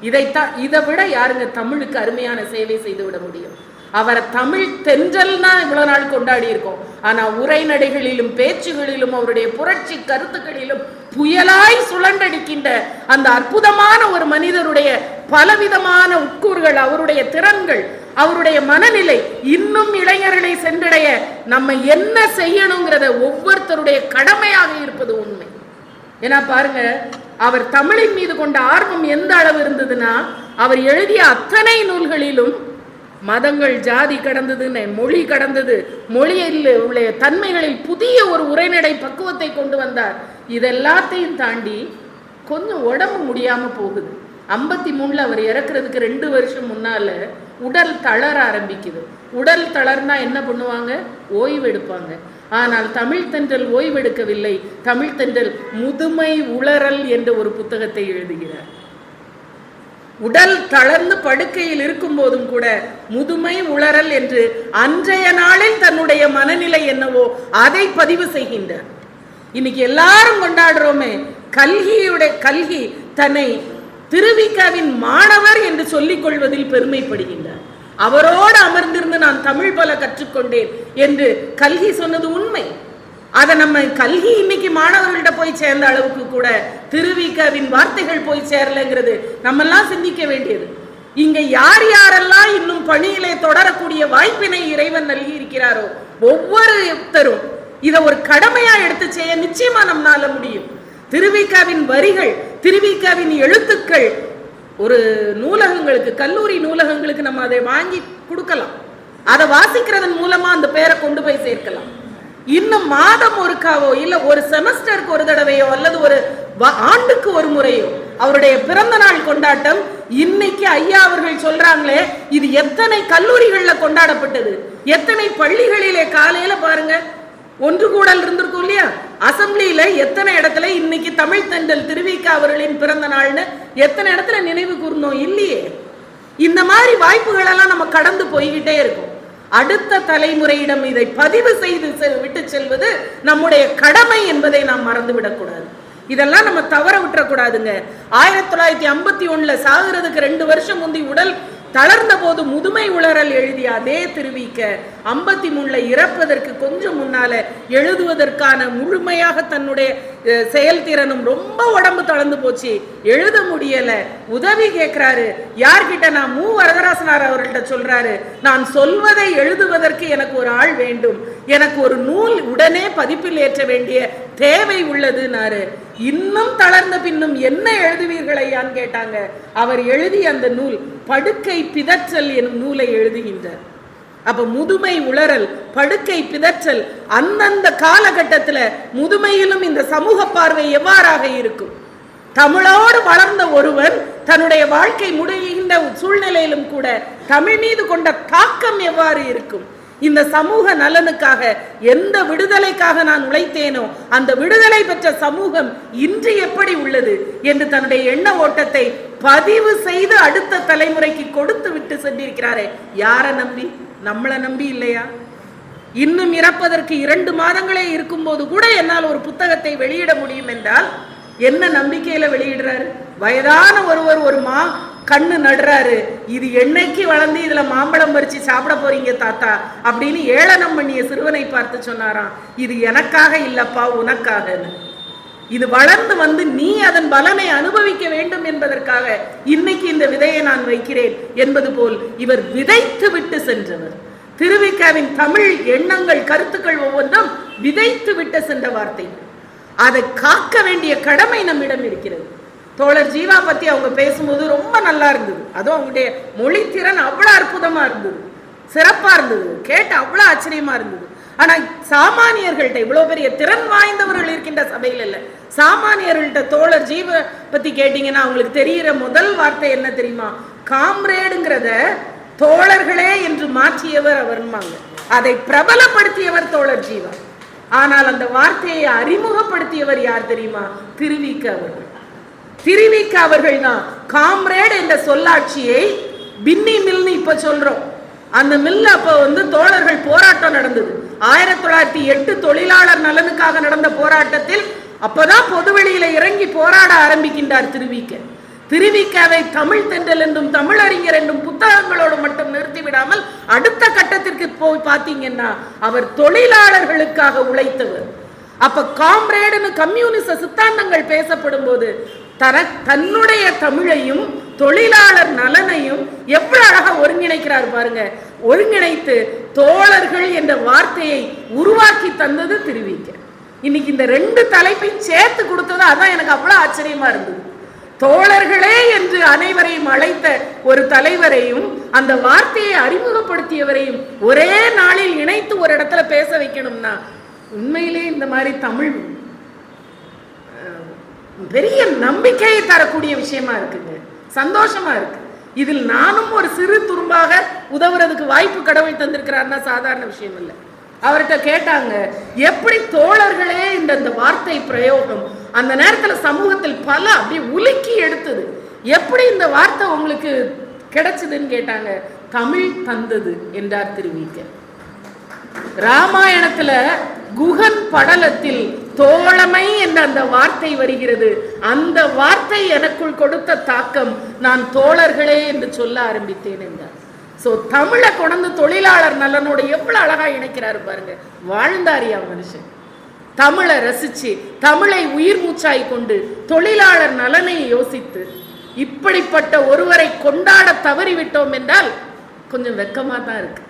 இதை விட யாருங்க தமிழுக்கு அருமையான சேவை செய்து விட முடியும்? அவரை தமிழ் தென்றல்னா இவ்வளவு நாள் கொண்டாடி இருக்கோம். ஆனா உரைநடைகளிலும் பேச்சுகளிலும் அவருடைய புரட்சி கருத்துக்களிலும் புயலாய் சுழண்டடிக்கின்ற அந்த அற்புதமான ஒரு மனிதருடைய பலவிதமான உட்கூறுகள், அவருடைய திறன்கள், அவருடைய மனநிலை இன்னும் இளைஞர்களை சென்றடைய நம்ம என்ன செய்யணுங்கிறத ஒவ்வொருத்தருடைய கடமையாக இருப்பது உண்மை. ஏன்னா பாருங்க, அவர் தமிழின் மீது கொண்ட ஆர்வம் எந்த அளவு இருந்ததுன்னா, அவர் எழுதிய அத்தனை நூல்களிலும் மதங்கள், ஜாதி கடந்தது, மொழி கடந்தது, மொழியில் உள்ள தன்மைகளில் புதிய ஒரு உரைநடை பக்குவத்தை கொண்டு வந்தார். இதெல்லாத்தையும் தாண்டி கொஞ்சம் உடம்பு முடியாம போகுது. 53 அவர் இறக்குறதுக்கு 2 வருஷம் முன்னால உடல் தளர ஆரம்பிக்குது. உடல் தளர்னா என்ன பண்ணுவாங்க? ஓய்வு எடுப்பாங்க. ஆனால் தமிழ் தென்றல் ஓய்வெடுக்கவில்லை. தமிழ் தென்றல் முதுமை உளறல் என்ற ஒரு புத்தகத்தை எழுதுகிறார். உடல் தளர்ந்து படுக்கையில் இருக்கும் போதும் கூட முதுமை உளறல் என்று அன்றைய நாளில் தன்னுடைய மனநிலை என்னவோ அதை பதிவு செய்கின்றார். இன்னைக்கு எல்லாரும் கொண்டாடுறோமே, கல்கி தன்னை திருவிக்காவின் மாணவர் என்று சொல்லிக் கொள்வதில் பெருமைப்படுகின்றார். அவரோடு அமர்ந்திருந்து நான் தமிழ் பல கற்றுக்கொண்டேன் என்று கல்கி சொன்னது உண்மை. அதை நம்ம கல்கி இன்னைக்கு மாணவர்கள்ட்ட போய் சேர்ந்த அளவுக்கு கூட திருவிக்காவின் வார்த்தைகள் போய் சேரலைங்கிறது நம்ம எல்லாம் சிந்திக்க வேண்டியது. இங்க யார் யாரெல்லாம் இன்னும் பணியிலே தொடரக்கூடிய வாய்ப்பினை இறைவன் நல்கி இருக்கிறாரோ ஒவ்வொருத்தரும் இதை ஒரு கடமையா எடுத்து செய்ய நிச்சயமா நம்மளால முடியும். திருவிக்காவின் வரிகள், திருவிக்காவின் எழுத்துக்கள் ஒரு நூலகங்களுக்கு, கல்லூரி நூலகங்களுக்கு நம்ம அதை வாங்கி கொடுக்கலாம். அதை வாசிக்கிறதன் மூலமா அந்த பேரை கொண்டு போய் சேர்க்கலாம். இன்னும் மாதம் ஒருக்காவோ இல்ல ஒரு செமஸ்டருக்கு ஒரு தடவையோ அல்லது ஒரு ஆண்டுக்கு ஒரு முறையோ அவருடைய பிறந்த நாள் கொண்டாட்டம் இன்னைக்கு ஐயா அவர்கள் சொல்றாங்களே, இது எத்தனை கல்லூரிகள்ல கொண்டாடப்பட்டது, எத்தனை பள்ளிகளிலே காலையில பாருங்க ஒன்று கூடல் இருந்திருக்கும் இல்லையா, அசம்பிளியில எத்தனை இடத்துல இன்னைக்கு தமிழ் தென்றல் திருவிக்கா அவர்களின் பிறந்த நாள்னு எத்தனை இடத்துல நினைவு கூர்ந்தோம் இல்லையே. இந்த மாதிரி வாய்ப்புகள் எல்லாம் நம்ம கடந்து போய்கிட்டே இருக்கும். அடுத்த தலைமுறையிடம் இதை பதிவு செய்து விட்டு செல்வது நம்முடைய கடமை என்பதை நாம் மறந்துவிடக் கூடாது. இதெல்லாம் நம்ம தவற விட்டுறக்கூடாதுங்க. 1951 சாகுறதுக்கு 2 வருஷம் முந்தி உடல் தளர்ந்த போது முதுமை உளறல் எழுதிய அதே திருவிக்க 53 இறப்பதற்கு கொஞ்சம் முன்னால எழுதுவதற்கான முழுமையாக தன்னுடைய செயல்திறனும் ரொம்ப உடம்பு தளர்ந்து போச்சு, எழுத முடியல, உதவி கேட்கிறாரு. யார்கிட்ட? நான் மு வரதராசனார் அவர்கள்ட்ட சொல்றாரு, நான் சொல்வதை எழுதுவதற்கு எனக்கு ஒரு ஆள் வேண்டும், எனக்கு ஒரு நூல் உடனே பதிப்பில் ஏற்ற வேண்டிய தேவை உள்ளதுன்னாரு. இன்னும் தளர்ந்த பின்னும் என்ன எழுதுவீர்களையான்னு கேட்டாங்க. அவர் எழுதிய அந்த நூல் படுக்கை பிதற்றல் எனும் நூலை எழுதுகின்றார். அப்ப முதுமை உளறல், படுக்கை பிதற்றல், அந்தந்த காலகட்டத்தில் முதுமையிலும் இந்த சமூக பார்வை எவ்வாறாக இருக்கும்? தமிழோடு வளர்ந்த ஒருவர் தன்னுடைய வாழ்க்கை முடிகின்ற சூழ்நிலையிலும் கூட தமிழ் மீது கொண்ட தாக்கம் எவ்வாறு இருக்கும்? இந்த சமூக நலனுக்காக, எந்த விடுதலைக்காக நான் உழைத்தேனோ அந்த விடுதலை பெற்ற சமூகம் இன்று எப்படி உள்ளது என்று தன்னுடைய எண்ண ஓட்டத்தை பதிவு செய்து அடுத்த தலைமுறைக்கு கொடுத்து விட்டு சென்றிருக்கிறாரே. யாரை நம்பி? நம்மளை நம்பி இல்லையா? இன்னும் இறப்பதற்கு 2 மாதங்களே இருக்கும் போது கூட என்னால் ஒரு புத்தகத்தை வெளியிட முடியும் என்றால் என்ன நம்பிக்கையில வெளியிடுறாரு? வயதான ஒருவர் ஒரு கண்ணு நடுறாரு, இது என்னைக்கு வளர்ந்து இதுல மாம்பழம் பறிச்சு சாப்பிட போறீங்க தாத்தா அப்படின்னு ஏளனம் பண்ணிய சிறுவனை பார்த்து சொன்னாராம், இது எனக்காக இல்லப்பா உனக்காக, இது வளர்ந்து வந்து நீ அதன் பலனை அனுபவிக்க வேண்டும் என்பதற்காக இன்னைக்கு இந்த விதையை நான் வைக்கிறேன் என்பது போல் இவர் விதைத்து விட்டு சென்றவர். திருவிக்காவின் தமிழ் எண்ணங்கள், கருத்துக்கள் ஒவ்வொன்றும் விதைத்து விட்டு சென்ற வார்த்தை. அதை காக்க வேண்டிய கடமை நம்மிடம் இருக்கிறது. தோழர் ஜீவா பத்தி அவங்க பேசும்போது ரொம்ப நல்லா இருந்தது. அதுவும் அவங்களுடைய மொழி திறன் அவ்வளவு அற்புதமா இருந்தது, சிறப்பா இருந்தது, கேட்டு அவ்வளவு ஆச்சரியமா இருந்தது. ஆனா சாமானியர்கள்ட்ட, இவ்வளவு பெரிய திறன் வாய்ந்தவர்கள் இருக்கின்ற சபையில் இல்ல, சாமானியர்கள்ட்ட தோழர் ஜீவ பத்தி கேட்டீங்கன்னா அவங்களுக்கு தெரிகிற முதல் வார்த்தை என்ன தெரியுமா? காம்ரேடுங்கிறத தோழர்களே என்று மாற்றியவர் அவர்மாங்க. அதை பிரபலப்படுத்தியவர் தோழர் ஜீவா. ஆனால் அந்த வார்த்தையை அறிமுகப்படுத்தியவர் யார் தெரியுமா? திருவிக அவர்கள். திருவிக அவர்கள் தான் காம்ரேட் என்ற சொல்லாட்சியை பின்னி மில்னு இப்ப சொல்றோம். அந்த மில் அப்ப தோழர்கள் போராட்டம் நடந்தது. 1908 தொழிலாளர் நலனுக்காக நடந்த போராட்டத்தில் அப்பதான் பொதுவெளியில இறங்கி போராட ஆரம்பிக்கின்றார் திருவிக. திருவிக்காவை தமிழ் தென்றல் என்றும் தமிழறிஞர் என்றும் புத்தகங்களோடு மட்டும் நிறுத்திவிடாமல் அடுத்த கட்டத்திற்கு போய் பார்த்தீங்கன்னா அவர் தொழிலாளர்களுக்காக உழைத்தவர். அப்ப காம்ரேடுன்னு கம்யூனிச சித்தாந்தங்கள் பேசப்படும் போது தன்னுடைய தமிழையும் தொழிலாளர் நலனையும் எவ்வளவு அழகா ஒருங்கிணைக்கிறார் பாருங்க. ஒருங்கிணைத்து தோழர்கள் என்ற வார்த்தையை உருவாக்கி தந்தது திருவிக. இன்னைக்கு இந்த ரெண்டு தலைப்பையும் சேர்த்து கொடுத்தது அதான் எனக்கு அவ்வளவு ஆச்சரியமா இருந்தது. தோழர்களே என்று அனைவரையும் அழைத்த ஒரு தலைவரையும் அந்த வார்த்தையை அறிமுகப்படுத்தியவரையும் ஒரே நாளில் இணைத்து ஒரு இடத்துல பேச வைக்கணும்னா உண்மையிலே இந்த மாதிரி தமிழ் பெரிய நம்பிக்கையை தரக்கூடிய விஷயமா இருக்குங்க. சந்தோஷமா இருக்கு. இதில் நானும் ஒரு சிறு துரும்பாக உதவுறதுக்கு வாய்ப்பு கடவுள் தந்திருக்கிறார்னா சாதாரண விஷயம் இல்லை. அவர்கிட்ட கேட்டாங்க, எப்படி தோழர்களே இந்த வார்த்தை பிரயோகம் அந்த நேரத்தில் சமூகத்தில் பல அப்படியே உலுக்கி எடுத்தது, எப்படி இந்த வார்த்தை உங்களுக்கு கிடைச்சதுன்னு கேட்டாங்க. தமிழ் தந்தது என்றார் திருவிக. ராமாயணத்துல குகன் படலத்தில் தோழமை என்ற அந்த வார்த்தை வருகிறது. அந்த வார்த்தை எனக்குள் கொடுத்த தாக்கம் நான் தோழர்களே என்று சொல்ல ஆரம்பித்தேன் என்றார். சோ தமிழை கொண்டு தொழிலாளர் நலனோட எவ்வளவு அழகா இணைக்கிறாரு பாருங்க. வாழ்ந்தாரியா மனுஷன். தமிழை ரசிச்சு தமிழை உயிர் மூச்சாய் கொண்டு தொழிலாளர் நலனை யோசித்து இப்படிப்பட்ட ஒருவரை கொண்டாட தவறிவிட்டோம் என்றால் கொஞ்சம் வெக்கமா தான் இருக்கு.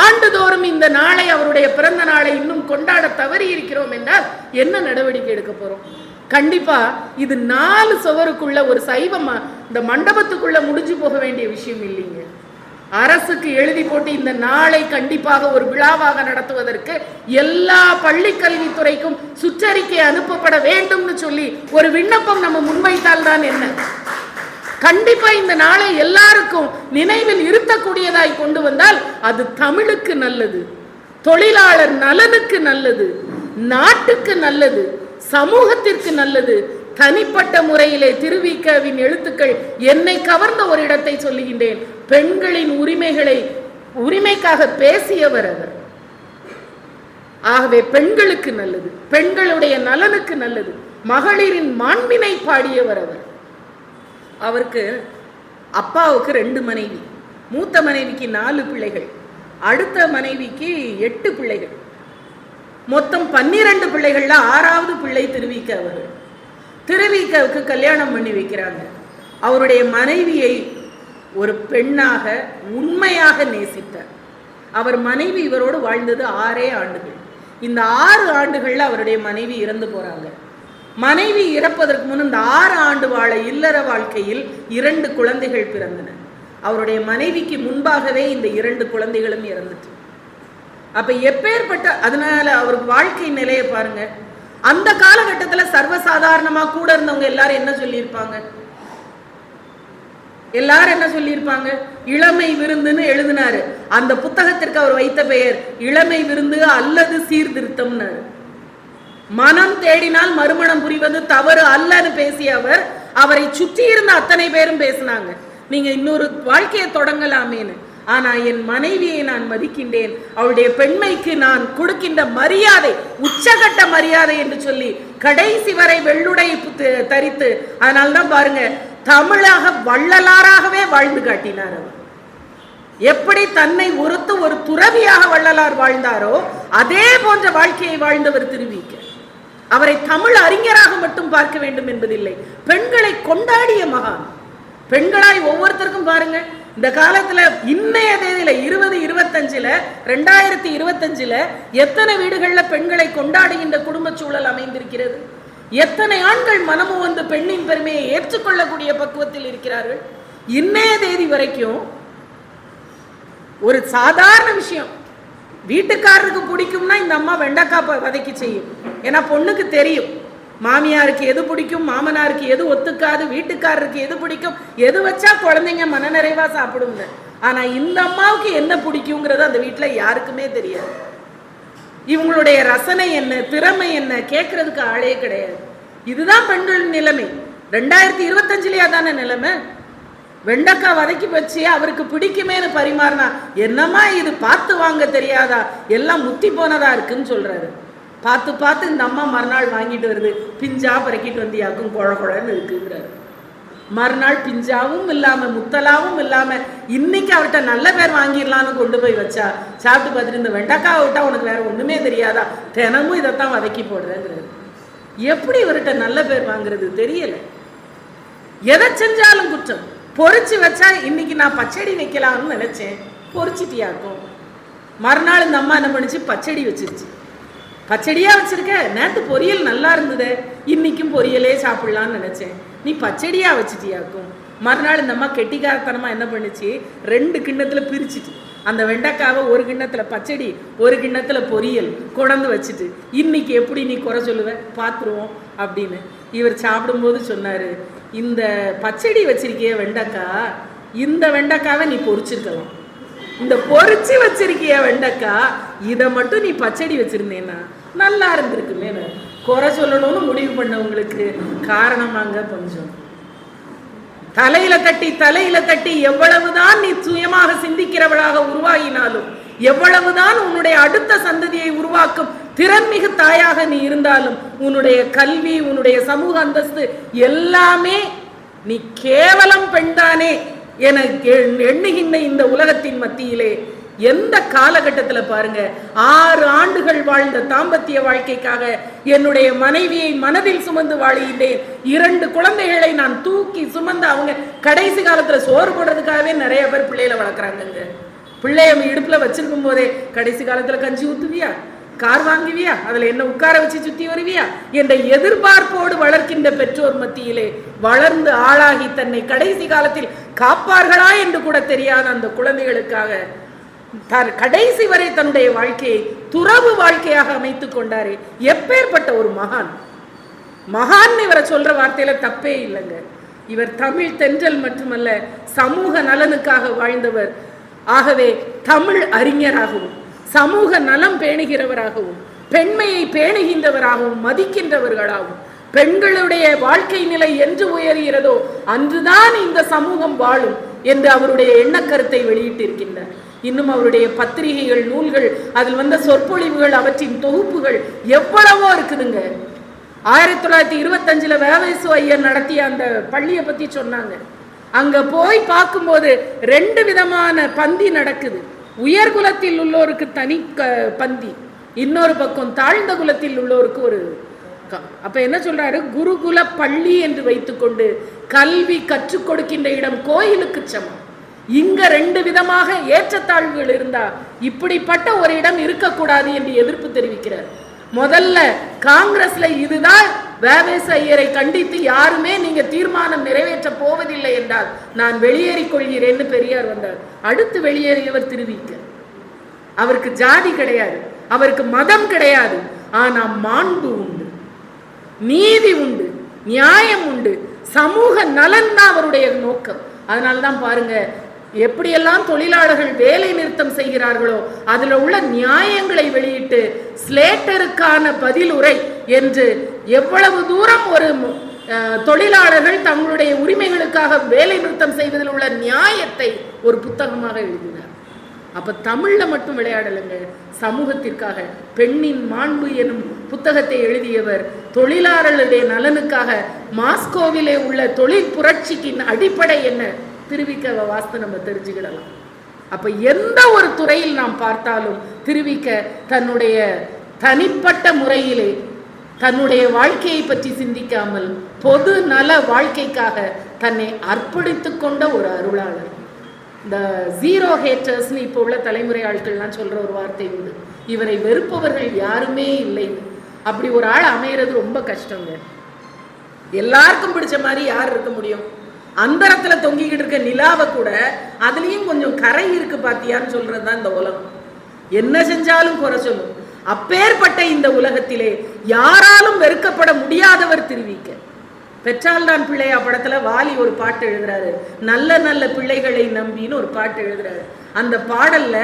ஆண்டுதோறும் இந்த நாளை, அவருடைய பிறந்த நாளை இன்னும் கொண்டாட தவறி இருக்கிறோம் என்றால் என்ன நடவடிக்கை எடுக்க போறோம்? கண்டிப்பா இது 4 சுவருக்குள்ள ஒரு சைவமா இந்த மண்டபத்துக்குள்ள முடிஞ்சு போக வேண்டிய விஷயம் இல்லைங்க. அரசுக்கு எழுதி போட்டு இந்த நாளை கண்டிப்பாக ஒரு விழாவாக நடத்துவதற்கு எல்லா பள்ளி கல்வித்துறைக்கும் சுற்றறிக்கை அனுப்பப்பட வேண்டும் சொல்லி ஒரு விண்ணப்பம் நம்ம முன்வைத்தால் தான் என்ன, கண்டிப்பா இந்த நாளை எல்லாருக்கும் நினைவில் இருத்தக்கூடியதாய் கொண்டு வந்தால் அது தமிழுக்கு நல்லது, தொழிலாளர் நலனுக்கு நல்லது, நாட்டுக்கு நல்லது, சமூகத்திற்கு நல்லது. தனிப்பட்ட முறையிலே திருவிகவின் எழுத்துக்கள் என்னை கவர்ந்த ஒரு இடத்தை சொல்லுகின்றேன். பெண்களின் உரிமைக்காக பேசியவர் அவர். ஆகவே பெண்களுக்கு நல்லது, பெண்களுடைய நலனுக்கு நல்லது, மகளிரின் மாண்பினை பாடியவர் அவர். அவருக்கு அப்பாவுக்கு 2 மனைவி, மூத்த மனைவிக்கு 4 பிள்ளைகள், அடுத்த மனைவிக்கு 8 பிள்ளைகள், மொத்தம் 12 பிள்ளைகள்ல 6வது பிள்ளை திருவிக அவர்கள். திருவிகவுக்கு கல்யாணம் பண்ணி வைக்கிறாங்க. அவருடைய மனைவியை ஒரு பெண்ணாக உண்மையாக நேசித்தார். அவர் மனைவி இவரோடு வாழ்ந்தது 6 ஆண்டுகள். இந்த 6 ஆண்டுகள்ல அவருடைய மனைவி இறந்து போறாங்க. மனைவி இறப்பதற்கு முன் இந்த 6 ஆண்டு வாழ இல்லற வாழ்க்கையில் 2 குழந்தைகள் பிறந்தன. அவருடைய மனைவிக்கு முன்பாகவே இந்த 2 குழந்தைகளும் இறந்துட்டு. அப்ப எப்பேற்பட்ட, அதனால அவருக்கு வாழ்க்கை நிலையை பாருங்க. அந்த காலகட்டத்தில் சர்வசாதாரணமா கூட இருந்தவங்க எல்லாரும் என்ன சொல்லியிருப்பாங்க? எல்லாரும் என்ன சொல்லியிருப்பாங்க? இளமை விருந்துன்னு எழுதினாரு. அந்த புத்தகத்திற்கு அவர் வைத்த பெயர் இளமை விருந்து அல்லது சீர்திருத்தம்னாரு. மனம் தேடினால் மறுமணம் புரிவது தவறு அல்லன்னு பேசிய அவர், அவரை சுற்றி இருந்த அத்தனை பேரும் பேசினாங்க, நீங்க இன்னொரு வாழ்க்கையை தொடங்கலாமேன்னு. ஆனா என் மனைவியை நான் மதிக்கின்றேன், அவளுடைய பெண்மைக்கு நான் கொடுக்கின்ற மரியாதை உச்சகட்ட மரியாதை என்று சொல்லி கடைசி வரை வெள்ளுடை தரித்து, அதனால்தான் பாருங்க தமிழாக வள்ளலாராகவே வாழ்ந்து காட்டினார். அவர் எப்படி தன்னை ஒருத்து ஒரு துறவியாக வள்ளலார் வாழ்ந்தாரோ அதே போன்ற வாழ்க்கையை வாழ்ந்தவர் திருவிக. அவரை தமிழ் அறிஞராக மட்டும் பார்க்க வேண்டும் என்பதில்லை, பெண்களை கொண்டாடிய மகான். பெண்களாய் ஒவ்வொருத்தருக்கும் பாருங்க, இந்த காலத்துல இன்னைய தேதியில 2025 எத்தனை வீடுகள்ல பெண்களை கொண்டாடுகின்ற குடும்ப சூழல் அமைந்திருக்கிறது. எத்தனை ஆண்கள் மனமும் வந்து பெண்ணின் பெருமையை ஏற்றுக்கொள்ளக்கூடிய பக்குவத்தில் இருக்கிறார்கள். இன்னைய தேதி வரைக்கும் ஒரு சாதாரண விஷயம், வீட்டுக்காரருக்கு பிடிக்கும்னா இந்த அம்மா வெண்டைக்காய் வதக்கி செய்யும். ஏன்னா பொண்ணுக்கு தெரியும் மாமியாருக்கு எது பிடிக்கும், மாமனாருக்கு எது ஒத்துக்காது, வீட்டுக்காரருக்கு எது பிடிக்கும், எது வச்சா குழந்தைங்க மனநிறைவா சாப்பிடுங்க. ஆனா இந்த அம்மாவுக்கு என்ன பிடிக்குங்கிறது அந்த வீட்டுல யாருக்குமே தெரியாது. இவங்களுடைய ரசனை என்ன, திறமை என்ன கேட்கறதுக்கு ஆளே கிடையாது. இதுதான் பெண்கள் நிலைமை. 2025லயே தானே நிலைமை. வெண்டைக்காய் வதக்கி வச்சு அவருக்கு பிடிக்குமேனு பரிமாறினா என்னம்மா இது பார்த்து வாங்க தெரியாதா, எல்லாம் முத்தி போனதா இருக்குன்னு சொல்றாரு. பார்த்து பார்த்து இந்த அம்மா மறுநாள் வாங்கிட்டு வருது, பிஞ்சா பறக்கிட்டு வந்தியாக்கும் குழ குழன்னு இருக்குங்கிறாரு. மறுநாள் பிஞ்சாவும் இல்லாம முத்தலாவும் இல்லாம இன்னைக்கு அவர்கிட்ட நல்ல பேர் வாங்கிடலான்னு கொண்டு போய் வச்சா சாப்பிட்டு பார்த்துட்டு இந்த வெண்டைக்காய் விட்டா உனக்கு வேற ஒண்ணுமே தெரியாதா, தினமும் இதைத்தான் வதக்கி போடுறேங்கிறாரு. எப்படி இவர்கிட்ட நல்ல பேர் வாங்குறது தெரியல. எதை செஞ்சாலும் குற்றம். பொறிச்சு வச்சா இன்னைக்கு நான் பச்சடி வைக்கலாம்னு நினைச்சேன், பொறிச்சிட்டியாக்கும். மறுநாள் இந்த அம்மா என்ன பண்ணிச்சு, பச்சடி வச்சிருச்சு. பச்சடியா வச்சிருக்க, நேற்று பொரியல் நல்லா இருந்தது, இன்னைக்கும் பொரியலே சாப்பிடலான்னு நினைச்சேன், நீ பச்சடியா வச்சிட்டியாக்கும். மறுநாள் இந்த அம்மா கெட்டிக்காரத்தனமா என்ன பண்ணிச்சு, 2 கிண்ணத்துல பிரிச்சுட்டு அந்த வெண்டைக்காவை ஒரு கிண்ணத்துல பச்சடி ஒரு கிண்ணத்துல பொரியல் கொண்டு வச்சுட்டு இன்னைக்கு எப்படி நீ குறை சொல்லுவ பார்த்துருவோம் அப்படின்னு. இவர் சாப்பிடும்போது சொன்னாரு, இந்த பச்சடி வச்சிருக்கிய வெண்டைக்காய், இந்த வெண்டைக்காவை நீ பொரிச்சிருக்கலாம், இந்த பொரிச்சு வச்சிருக்கிய வெண்டைக்காய் இதை மட்டும் நீ பச்சடி வச்சிருந்தேன்னா நல்லா இருந்திருக்குமே. குறை சொல்லணும்னு முடிவு பண்ணவங்களுக்கு காரணமாங்க கொஞ்சம் தலையில தட்டி எவ்வளவுதான் நீ சுயமாக சிந்திக்கிறவளாக உருவாகினாலும், எவ்வளவுதான் உன்னுடைய அடுத்த சந்ததியை உருவாக்கும் திறன்மிகு தாயாக நீ இருந்தாலும், உன்னுடைய கல்வி, உன்னுடைய சமூக அந்தஸ்து எல்லாமே நீ கேவலம் பெண்தானே என எண்ணுகின்ற இந்த உலகத்தின் மத்தியிலே எந்த காலகட்டத்தில் பாருங்க, 6 ஆண்டுகள் வாழ்ந்த தாம்பத்திய வாழ்க்கைக்காக என்னுடைய மனைவியை மனதில் சுமந்து வாழுகின்றேன். 2 குழந்தைகளை நான் தூக்கி சுமந்து அவங்க கடைசி காலத்துல சோறு போடுறதுக்காகவே நிறைய பேர் பிள்ளைகளை வளர்க்குறாங்க. பிள்ளைய இடுப்புல வச்சிருக்கும் போதே கடைசி காலத்துல கஞ்சி ஊத்துவியா, கார் வாங்குவியா, அதுல என்ன உட்கார வச்சு சுத்தி வருவியா என்ற எதிர்பார்ப்போடு வளர்க்கின்ற பெற்றோர் மத்தியிலே வளர்ந்து ஆளாகி தன்னை கடைசி காலத்தில் காப்பார்களா என்று கூட தெரியாத அந்த குழந்தைகளுக்காக கடைசி வரை தன்னுடைய வாழ்க்கையை துறவு வாழ்க்கையாக அமைத்துக் கொண்டாரே. எப்பேற்பட்ட ஒரு மகான். மகான் இவரை சொல்ற வார்த்தையில தப்பே இல்லைங்க. இவர் தமிழ் தென்றல் மட்டுமல்ல, சமூக நலனுக்காக வாழ்ந்தவர். ஆகவே தமிழ் அறிஞராகவும் சமூக நலம் பேணுகிறவராகவும் பெண்மையை பேணுகின்றவராகவும் மதிக்கின்றவர்களாகவும், பெண்களுடைய வாழ்க்கை நிலை என்று உயர்கிறதோ அன்றுதான் இந்த சமூகம் வாழும் என்று அவருடைய எண்ணக்கருத்தை வெளியிட்டிருக்கின்றார். இன்னும் அவருடைய பத்திரிகைகள், நூல்கள், அதில் வந்த சொற்பொழிவுகள், அவற்றின் தொகுப்புகள் எவ்வளவோ இருக்குதுங்க. 1925 வேவேசு ஐயர் நடத்திய அந்த பள்ளியை பத்தி சொன்னாங்க. அங்க போய் பார்க்கும்போது 2 விதமான பந்தி நடக்குது. உயர்குலத்தில் உள்ளோருக்கு தனி பந்தி, இன்னொரு பக்கம் தாழ்ந்த குலத்தில் உள்ளோருக்கு ஒரு. அப்ப என்ன சொல்றாரு, குருகுல பள்ளி என்று வைத்துக்கொண்டு கல்வி கற்றுக் கொடுக்கின்ற இடம் கோயிலுக்கு சமம். இங்க 2 விதமாக ஏற்றத்தாழ்வுகள் இருந்தா இப்படிப்பட்ட ஒரு இடம் இருக்கக்கூடாது என்று எதிர்ப்பு தெரிவிக்கிறார். முதல்ல காங்கிரஸ்ல இதுதான் வேவேசு ஐயரை கண்டித்து யாருமே நீங்க தீர்மானம் நிறைவேற்ற போவதில்லை என்றால் நான் வெளியேறிக் கொள்கிறேன்னு பெரியார் வந்தார். அடுத்து வெளியேறியவர் திருவிக்க. அவருக்கு ஜாதி கிடையாது, அவருக்கு மதம் கிடையாது, ஆனா மாண்பு உண்டு, நீதி உண்டு, நியாயம் உண்டு, சமூக நலன் தான் அவருடைய நோக்கம். அதனால்தான் பாருங்க, எப்படியெல்லாம் தொழிலாளர்கள் வேலை நிறுத்தம் செய்கிறார்களோ அதுல உள்ள நியாயங்களை வெளியிட்டு ஸ்லேட்டருக்கான பதிலுரை என்று எவ்வளவு தூரம் ஒரு தொழிலாளர்கள் தங்களுடைய உரிமைகளுக்காக வேலை நிறுத்தம் செய்வதில் உள்ள நியாயத்தை ஒரு புத்தகமாக எழுதினார். அப்ப தமிழ்ல மட்டும் விளையாடலுங்க, சமூகத்திற்காக பெண்ணின் மாண்பு எனும் புத்தகத்தை எழுதியவர் தொழிலாளர்களுடைய நலனுக்காக மாஸ்கோவிலே உள்ள தொழில் புரட்சிக்கு அடிப்படை என்ன திருவிக்க வாஸ்து நம்ம தெரிஞ்சுக்கிடலாம். அப்ப எந்த ஒரு துறையில் நாம் பார்த்தாலும் திருவிக்க தன்னுடைய தனிப்பட்ட முறையிலே தன்னுடைய வாழ்க்கையை பற்றி சிந்திக்காமல் பொது நல வாழ்க்கைக்காக தன்னை அர்ப்பணித்துக் கொண்ட ஒரு அருளாளர். இந்த ஜீரோ ஹேட்டர்ஸ்னு இப்போ உள்ள தலைமுறை ஆட்கள்லாம் சொல்ற ஒரு வார்த்தை உண்டு, இவரை வெறுப்பவர்கள் யாருமே இல்லை. அப்படி ஒரு ஆள் அமைகிறது ரொம்ப கஷ்டங்க. எல்லாருக்கும் பிடிச்ச மாதிரி யார் இருக்க முடியும்? அந்தரத்துல தொங்கிக்கிட்டு இருக்க நிலாவை கூட அதுலயும் கொஞ்சம் கரை இருக்கு பாத்தியான்னு சொல்றதுதான் இந்த உலகம். என்ன செஞ்சாலும் குறை சொல்லும். அப்பேற்பட்ட இந்த உலகத்திலே யாராலும் வெறுக்கப்பட முடியாதவர் திருவிக்க. பெற்றால் தான் பிள்ளையா படத்துல வாலி ஒரு பாட்டு எழுதுறாரு, நல்ல நல்ல பிள்ளைகளை நம்பின்னு ஒரு பாட்டு எழுதுறாரு. அந்த பாடல்ல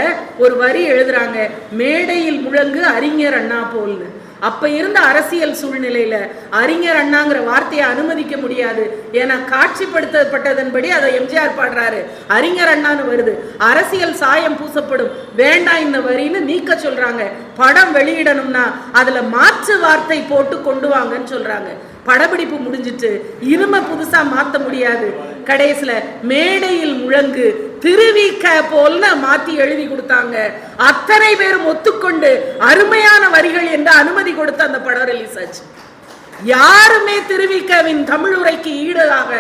ஒரு வரி எழுதுறாங்க, மேடையில் முழங்கு அறிஞர் அண்ணா போல்னு. அப்ப இருந்த அரசியல் சூழ்நிலையில அறிஞர் அண்ணாங்கிற வார்த்தையை அனுமதிக்க முடியாது. ஏன்னா காட்சிப்படுத்தப்பட்டதன்படி அதை எம்ஜிஆர் பாடுறாரு, அறிஞர் அண்ணான்னு வருது, அரசியல் சாயம் பூசப்படும், வேண்டாம் இந்த வரின்னு நீக்க சொல்றாங்க. படம் வெளியிடணும்னா அதுல மாற்று வார்த்தை போட்டு கொண்டு வாங்கன்னு சொல்றாங்க. படப்பிடிப்பு முடிஞ்சிட்டு இனிமே புதுசா மாத்த முடியாது. கடைசியில மேடையில் முழங்கு திருவிக்க போல்னு மாத்தி எழுதி கொடுத்தாங்க. அத்தனை பேரும் ஒத்துக்கொண்டு அருமையான வரிகள் என்று அனுமதி கொடுத்து அந்த படம் ரிலீஸ் ஆச்சு. யாருமே திருவிக்கவின் தமிழ் உரைக்கு ஈடாக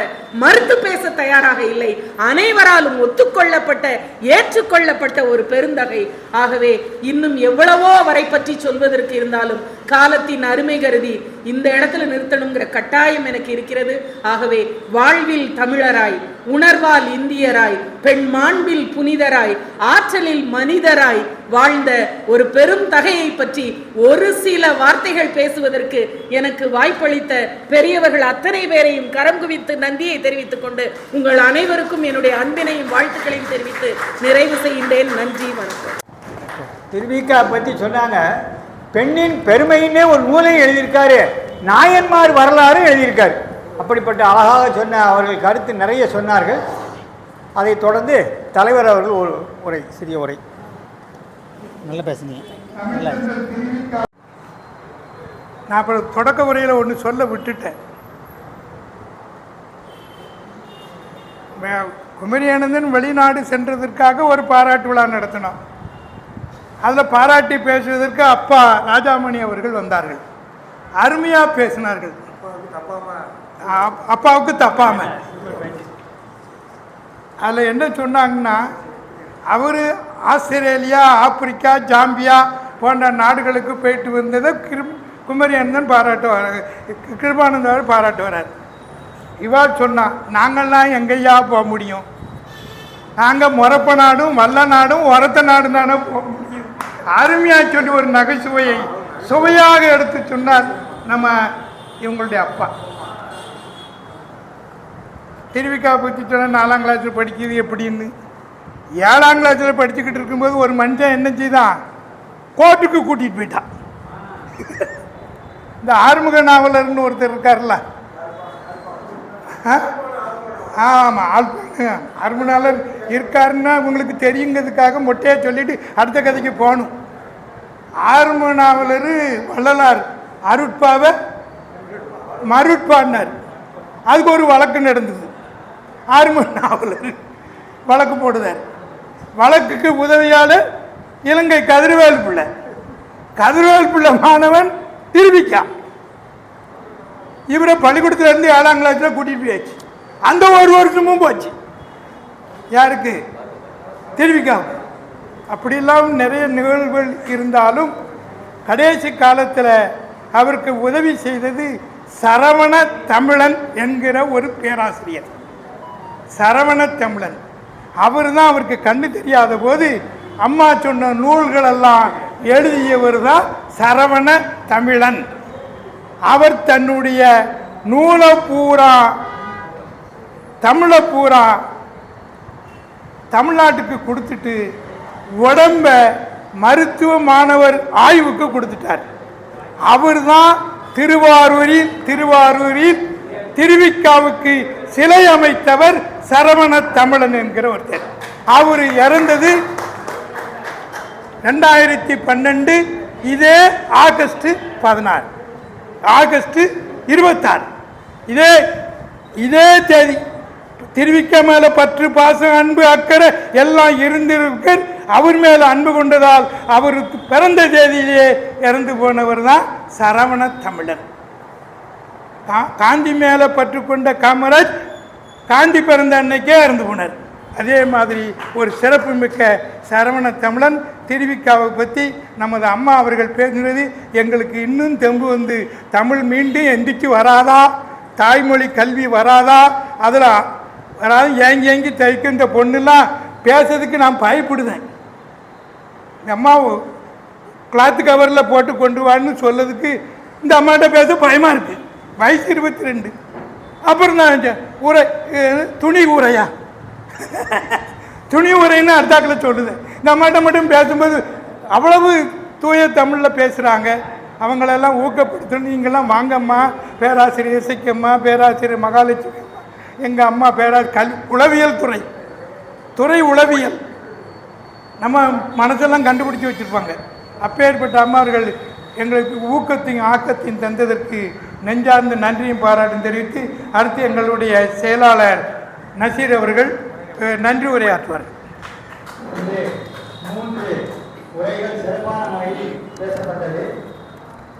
மறுத்து பேச தயாராக இல்லை. அனைவராலும் ஒத்துக்கொள்ளப்பட்ட ஏற்றுக்கொள்ளப்பட்ட ஒரு பெருந்தகை. ஆகவே இன்னும் எவ்வளவோ வரை பற்றி சொல்வதற்கு இருந்தாலும் காலத்தின் அருமை கருதி இந்த இடத்துல நிறுத்தணுங்கிற கட்டாயம் எனக்கு இருக்கிறது. ஆகவே வாழ்வில் தமிழராய், உணர்வால் இந்தியராய், பெண் மாண்பில் புனிதராய், ஆற்றலில் மனிதராய் வாழ்ந்த ஒரு பெரும் தகையை பற்றி ஒரு சில வார்த்தைகள் பேசுவதற்கு எனக்கு வாய்ப்பளித்த பெரியவர்கள் அத்தனை பேரையும் கரம் குவித்து நன்றியை தெரிவித்துக் கொண்டு உங்கள் அனைவருக்கும் என்னுடைய அன்பினையும் வாழ்த்துக்களையும் தெரிவித்து நிறைவு செய்கின்றேன். நன்றி, வணக்கம். திருவிக்கா பற்றி சொன்னாங்க. பெண்ணின் பெருமைன்னே ஒரு நூலை எழுதியிருக்காரு, நாயன்மார் வரலாறு எழுதியிருக்காரு. அப்படிப்பட்ட அழகாக சொன்ன அவர்கள் கருத்து நிறைய சொன்னார்கள். அதைத் தொடர்ந்து தலைவர் அவர்கள் ஒரு உரை, சிறிய உரை. நல்லா பேசுங்க. நான் இப்போ தொடக்க உரையில் ஒன்று சொல்ல விட்டுட்டேன். குமரியானந்தன் வெளிநாடு சென்றதற்காக ஒரு பாராட்டு விழா நடத்தினோம். அதில் பாராட்டி பேசுவதற்கு அப்பா ராஜாமணி அவர்கள் வந்தார்கள். அருமையாக பேசினார்கள், அப்பாவுக்கு தப்பாம. அதில் என்ன சொன்னாங்கன்னா, அவர் ஆஸ்திரேலியா, ஆப்பிரிக்கா, ஜாம்பியா போன்ற நாடுகளுக்கு போயிட்டு வந்ததை குமரியானந்தன் பாராட்டுவார், கிருபானந்தர் பாராட்டுவார். இவாள் சொன்னான், நாங்கள்லாம் எங்கேயா போக முடியும், நாங்கள் முறப்ப நாடும் வல்ல நாடும் உரத்த நாடும் தானே போக முடியும். அருமையாக சொல்லி ஒரு நகைச்சுவையை சுவையாக எடுத்து சொன்னார் நம்ம இவங்களுடைய அப்பா. திருவிக்கா பற்றி சொன்ன 4ஆம் கிளாஸில் படிக்கிறது எப்படின்னு. 7ஆம் கிளாஸில் படிச்சுக்கிட்டு இருக்கும்போது ஒரு மனுஷன் என்ன செய்தான், கோர்ட்டுக்கு கூட்டிகிட்டு போயிட்டான். இந்த ஆறுமுக நாவலர்னு ஒருத்தர் இருக்கார்ல, ஆமாம், ஆறுமுகநாளர் இருக்காருன்னா உங்களுக்கு தெரியுங்கிறதுக்காக மொட்டையாக சொல்லிட்டு அடுத்த கதைக்கு போகணும். ஆறுமுக நாவலர் வள்ளலார் அருட்பாவை மருட்பாடினார். அதுக்கு ஒரு வழக்கு நடந்தது. ஆறுமுக நாவலர் வழக்கு போடுதார். வழக்குக்கு உதவியாளர் இலங்கை கதிர்வேல் பிள்ளை. கதிர்வேல் பிள்ளை மாணவன் திருவிக்கா. இவரை பள்ளிக்கூடத்திலேருந்து 7ஆம் கிளாஸில் கூட்டிகிட்டு போயாச்சு. அந்த ஒரு வருஷமும் போச்சு. யாருக்கு? திருவிக்காவுக்கு. அப்படிலாம் நிறைய நிகழ்வுகள் இருந்தாலும் கடைசி காலத்தில் அவருக்கு உதவி செய்தது சரவண தமிழன் என்கிற ஒரு பேராசிரியர். சரவண தமிழன் அவர் தான் அவருக்கு கண்ணு தெரியாத போது அம்மா சொன்ன நூல்களெல்லாம் எழுதியவர் தான் சரவண தமிழன். அவர் தன்னுடைய நூலை பூரா, தமிழை பூரா தமிழ்நாட்டுக்கு கொடுத்துட்டு உடம்ப மருத்துவ மாணவர் ஆய்வுக்கு கொடுத்துட்டார். அவர் தான் திருவாரூரில் திருவிக்காவுக்கு சிலை அமைத்தவர் சரவண தமிழன் என்கிற ஒருத்தர். அவர் இறந்தது 2012 இதே ஆகஸ்ட் 16, ஆகஸ்ட் 26 இதே தேதி. திருவிக்க மேல பற்று, பாசம், அன்பு, அக்கறை எல்லாம் இருந்திருக்க அவர் மேல அன்பு கொண்டதால் அவருக்கு பிறந்த தேதியிலே இறந்து போனவர் தான் சரவண தமிழன். காந்தி மேல பற்று கொண்ட காமராஜ் காந்தி பிறந்த அன்னைக்கே இறந்து போனார். அதே மாதிரி ஒரு சிறப்பு மிக்க சரவண தமிழன். திருவிக்காவை பற்றி நமது அம்மா அவர்கள் பேசுகிறது எங்களுக்கு இன்னும் தெம்பு வந்து, தமிழ் மீண்டும் எந்திரிச்சு வராதா, தாய்மொழி கல்வி வராதா, அதில் வராது ஏங்கி தைக்க இந்த பொண்ணுலாம் பேசுறதுக்கு நான் பயப்படுதேன். இந்த அம்மாவை கிளாத்து கவரில் போட்டு கொண்டு வான்னு சொல்லதுக்கு இந்த அம்மாட்ட பேச பயமாக இருக்குது. வயசு 22. அப்புறம் நான் ஊரை துணி ஊரையா துணி ஊரைன்னு அர்த்தாக்கில் சொல்லுது. இந்த அம்மாட்ட மட்டும் பேசும்போது அவ்வளவு தூய தமிழில் பேசுகிறாங்க. அவங்களெல்லாம் ஊக்கப்படுத்தணும். நீங்கள்லாம் வாங்கம்மா, பேராசிரியர் இசைக்கம்மா, பேராசிரியர் மகாலட்சுமி அம்மா, எங்கள் அம்மா உளவியல் துறை உளவியல் நம்ம மனசெல்லாம் கண்டுபிடிச்சி வச்சுருப்பாங்க. அப்பேற்பட்ட அம்மார்கள் எங்களுக்கு ஊக்கத்தையும் ஆக்கத்தையும் தந்ததற்கு நெஞ்சார்ந்த நன்றியும் பாராட்டும் தெரிவித்து அடுத்து எங்களுடைய செயலாளர் நசீர் அவர்கள் நன்றி உரையாற்றுவார்கள். 3 உரைகள் சிறப்பான முறையில் பேசப்பட்டது,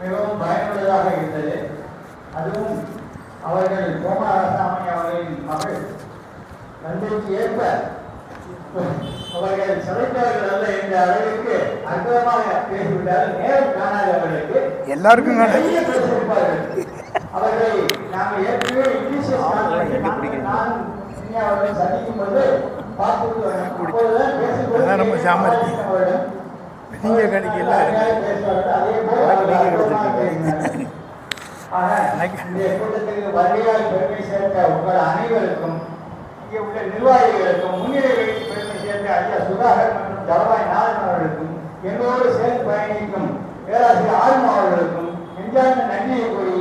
மிகவும் பயனுள்ளதாக இருந்தது. அதுவும் அவர்கள் கோமல அரசாமணி அவர்களின் மகள் நன்றிக்கு ஏற்ப அவர்கள் சமைத்தவர்கள் அல்ல என்ற அளவிற்கு அற்புதமாக பேசிவிட்டார்கள். நேரம் காணாதவர்களுக்கு எல்லாருக்கும் பேசியிருப்பார்கள். அவர்களை நாங்கள் ஏற்கனவே இங்கிலீஷ் அவர்கள் சந்திக்கும் போது நம்ம சாமர்த்தி நீங்க கணிக்கல கூட்டத்திற்கு வருகையால் பெருமை சேர்த்த உங்கள் அனைவருக்கும், இங்கே உள்ள நிர்வாகிகளுக்கும், முன்னிலை வைத்து பெருமை சேர்த்த ஐயா சுதாகர் மற்றும் ஜவஹர்லால் நாதன் அவர்களுக்கும், எங்களோடு சேர்ந்து பயணிக்கும் பேராசிரியர் ஆர்மா அவர்களுக்கும் நெஞ்சார்ந்த நன்றியை கூறி